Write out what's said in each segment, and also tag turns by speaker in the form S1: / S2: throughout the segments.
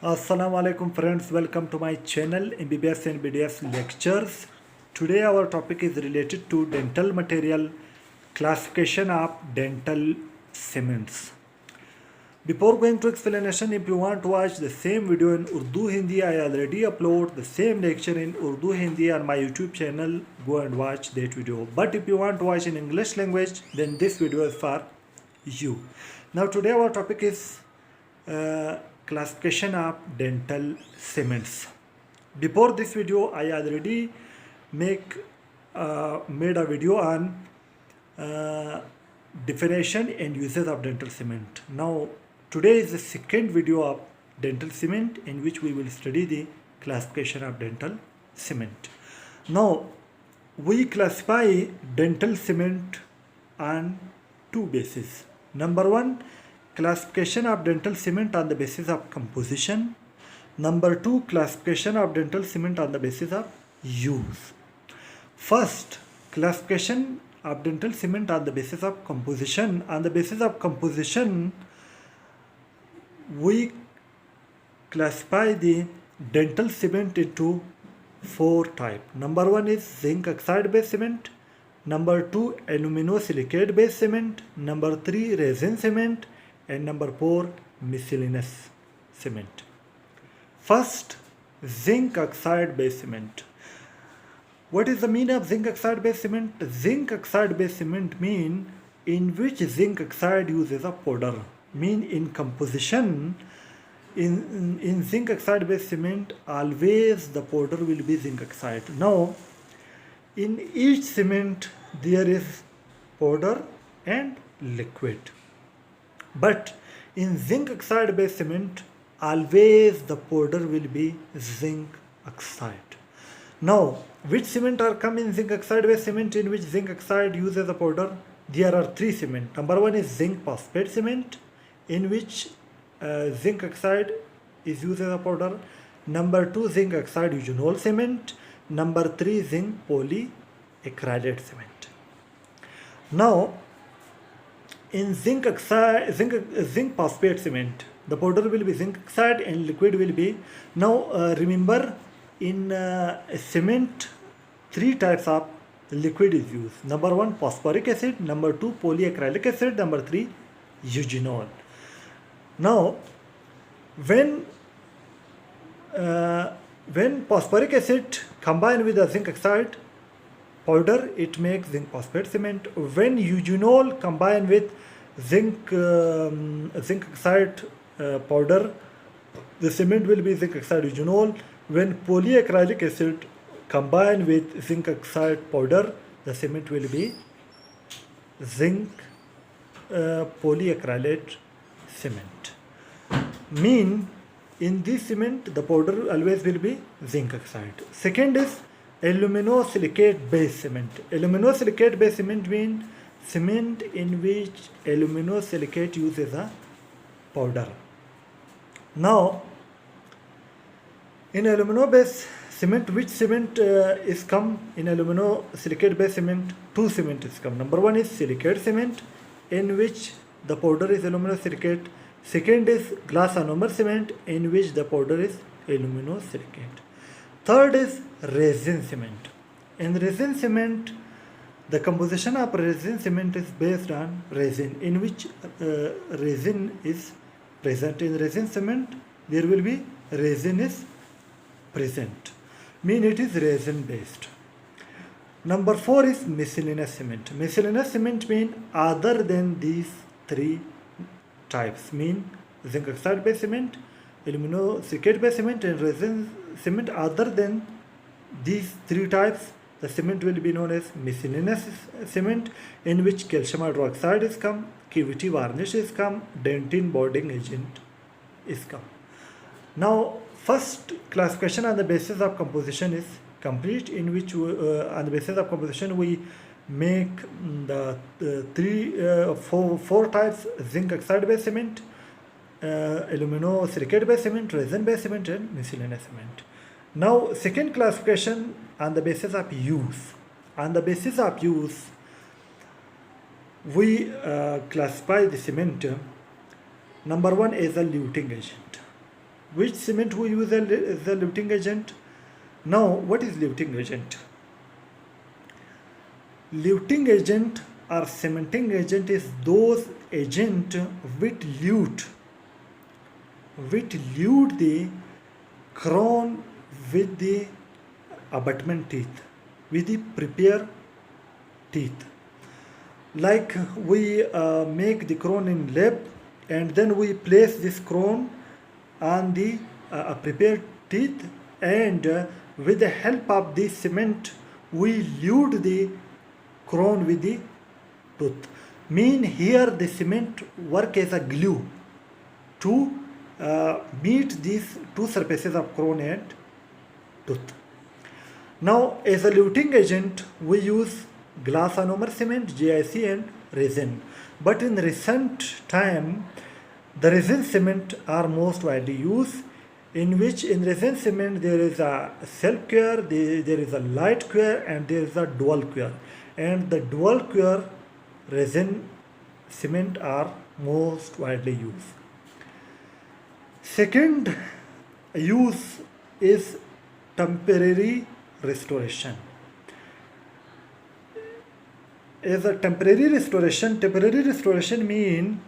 S1: Assalamu alaikum friends, welcome to my channel MBBS and BDS lectures. Today our topic is related to dental material, classification of dental cements. Before going to explanation, if you want to watch the same video in Urdu Hindi, I already upload the same lecture in Urdu Hindi on my YouTube channel. Go and watch that video. But if you want to watch in English language, then this video is for you. Now today our topic is classification of dental cements. Before this video, I already made a video on definition and uses of dental cement. Now today is the second video of dental cement in which we will study the classification of dental cement. Now we classify dental cement on two bases. Number one, classification of dental cement on the basis of composition. Number two, classification of dental cement on the basis of use. First, classification of dental cement on the basis of composition. On the basis of composition, we classify the dental cement into four types. Number one is zinc oxide based cement. Number two, aluminosilicate based cement. Number three, resin cement. And number four, miscellaneous cement. First, zinc oxide based cement. What is the meaning of zinc oxide based cement? Zinc oxide based cement mean in which zinc oxide uses a powder. Mean in composition, in zinc oxide based cement, always the powder will be zinc oxide. Now, in each cement there is powder and liquid. But in zinc oxide based cement, always the powder will be zinc oxide. Now, which cement are come in zinc oxide based cement in which zinc oxide uses a powder? There are three cement. Number one is zinc phosphate cement in which zinc oxide is used as a powder. Number two, zinc oxide eugenol cement. Number three, zinc polyacrylate cement. Now, in zinc phosphate cement, the powder will be zinc oxide and liquid will be. Now remember, in cement, three types of liquid is used. Number one, phosphoric acid. Number two, polyacrylic acid. Number three, eugenol. Now, when phosphoric acid combined with the zinc oxide powder, it makes zinc phosphate cement. When eugenol combined with zinc oxide powder, the cement will be zinc oxide eugenol. When polyacrylic acid combined with zinc oxide powder, the cement will be zinc polyacrylate cement. Mean in this cement the powder always will be zinc oxide. Second is aluminosilicate based cement. Aluminosilicate based cement means cement in which aluminosilicate uses a powder. Now, in alumino based cement, which cement is come in aluminosilicate based cement? Two cement is come. Number one is silicate cement in which the powder is aluminosilicate. Second is glass ionomer cement in which the powder is aluminosilicate. Third is resin cement. In resin cement, the composition of resin cement is based on resin, in which resin is present. In resin cement, there will be resin is present. Mean it is resin based. Number four is miscellaneous cement. Miscellaneous cement mean other than these three types. Mean zinc oxide based cement, aluminosilicate based cement and resin cement. Other than these three types, the cement will be known as miscellaneous cement in which calcium hydroxide is come, cavity varnish is come, dentin bonding agent is come. Now, first classification on the basis of composition is complete, in which on the basis of composition we make the four types: zinc oxide based cement, aluminosilicate based cement, resin based cement and miscellaneous cement. Now, second classification on the basis of use. On the basis of use, we classify the cement. Number one is a luting agent. Which cement we use as a lifting agent? Now, what is lifting agent? Lifting agent or cementing agent is those agent which lute the crown with the abutment teeth, with the prepare teeth. Like we make the crown in lab, and then we place this crown on the prepared teeth, and with the help of the cement we lute the crown with the tooth. Mean here the cement work as a glue to meet these two surfaces of crown and tooth. Now, as a luting agent, we use glass ionomer cement, GIC, and resin. But in recent time, the resin cement are most widely used, in which in resin cement there is a self cure, there is a light cure, and there is a dual cure. And the dual cure resin cement are most widely used. Second use is temporary restoration. As a temporary restoration mean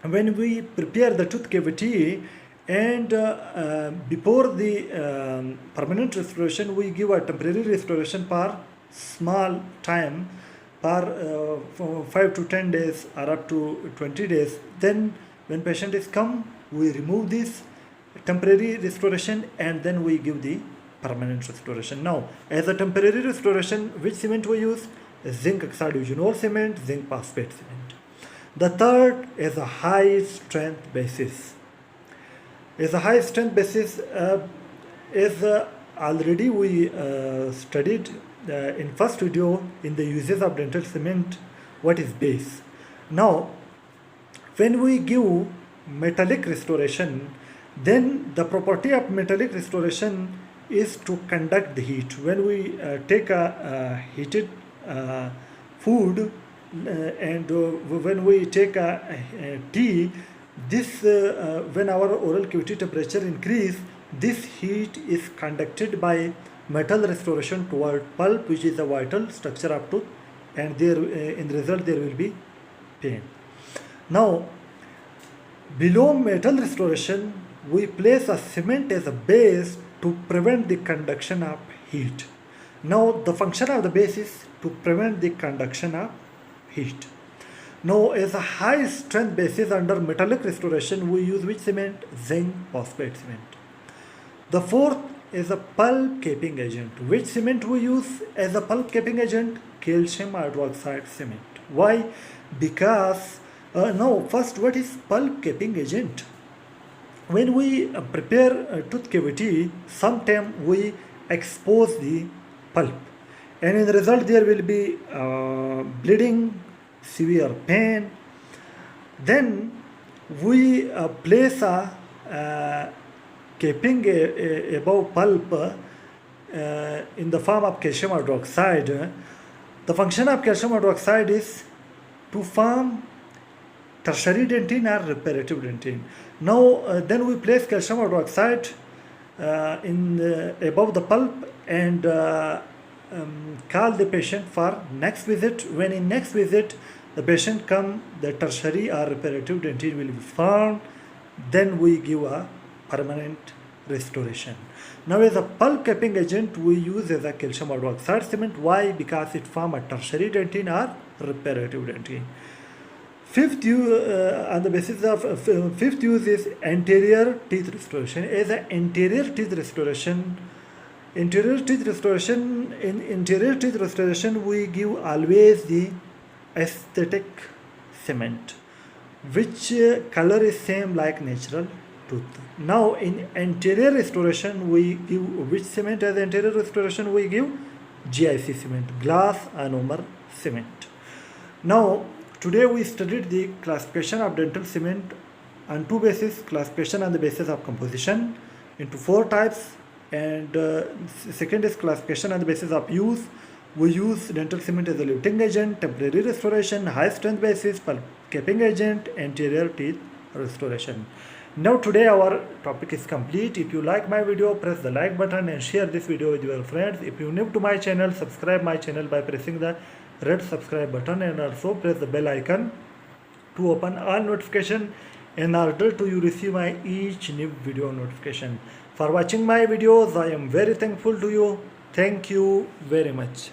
S1: when we prepare the tooth cavity, and before the permanent restoration we give a temporary restoration for small time, for 5 to 10 days or up to 20 days. Then when patient is come, we remove this temporary restoration and then we give the permanent restoration. Now, as a temporary restoration, which cement we use? Zinc oxide eugenol cement, zinc phosphate cement. The third is a high strength basis. As a high strength basis, already we studied in first video in the uses of dental cement, what is base. Now, when we give metallic restoration, then the property of metallic restoration is to conduct the heat. When we take a heated food and when we take a tea, this when our oral cavity temperature increase, this heat is conducted by metal restoration toward pulp, which is a vital structure of tooth, and there in the result there will be pain. Now, below metal restoration, we place a cement as a base to prevent the conduction of heat. Now, the function of the base is to prevent the conduction of heat. Now, as a high strength basis under metallic restoration, we use which cement? Zinc phosphate cement. The fourth is a pulp capping agent. Which cement we use as a pulp capping agent? Calcium hydroxide cement. Why? Because now first, what is pulp capping agent? When we prepare a tooth cavity, sometimes we expose the pulp, and in the result there will be bleeding, severe pain. Then we place a capping above pulp in the form of calcium hydroxide. The function of calcium hydroxide is to form tertiary dentine or reparative dentine. Now, then we place calcium hydroxide above the pulp and call the patient for next visit. When in next visit the patient come, the tertiary or reparative dentine will be formed. Then we give a permanent restoration. Now, as a pulp capping agent, we use as a calcium hydroxide cement. Why? Because it form a tertiary dentine or reparative dentine. Fifth use, on the basis of fifth use is anterior teeth restoration. As an anterior teeth restoration, in anterior teeth restoration, we give always the aesthetic cement, which color is same like natural tooth. Now, in anterior restoration, we give which cement? As anterior restoration, we give GIC cement, glass ionomer cement. Now, today we studied the classification of dental cement on two bases: classification on the basis of composition into 4 types, and second is classification on the basis of use. We use dental cement as a luting agent, temporary restoration, high strength basis, pulp capping agent, anterior teeth restoration. Now today our topic is complete. If you like my video, press the like button and share this video with your friends. If you are new to my channel, subscribe my channel by pressing the red subscribe button and also press the bell icon to open all notification in order to you receive my each new video notification. For watching my videos, I am very thankful to you. Thank you very much.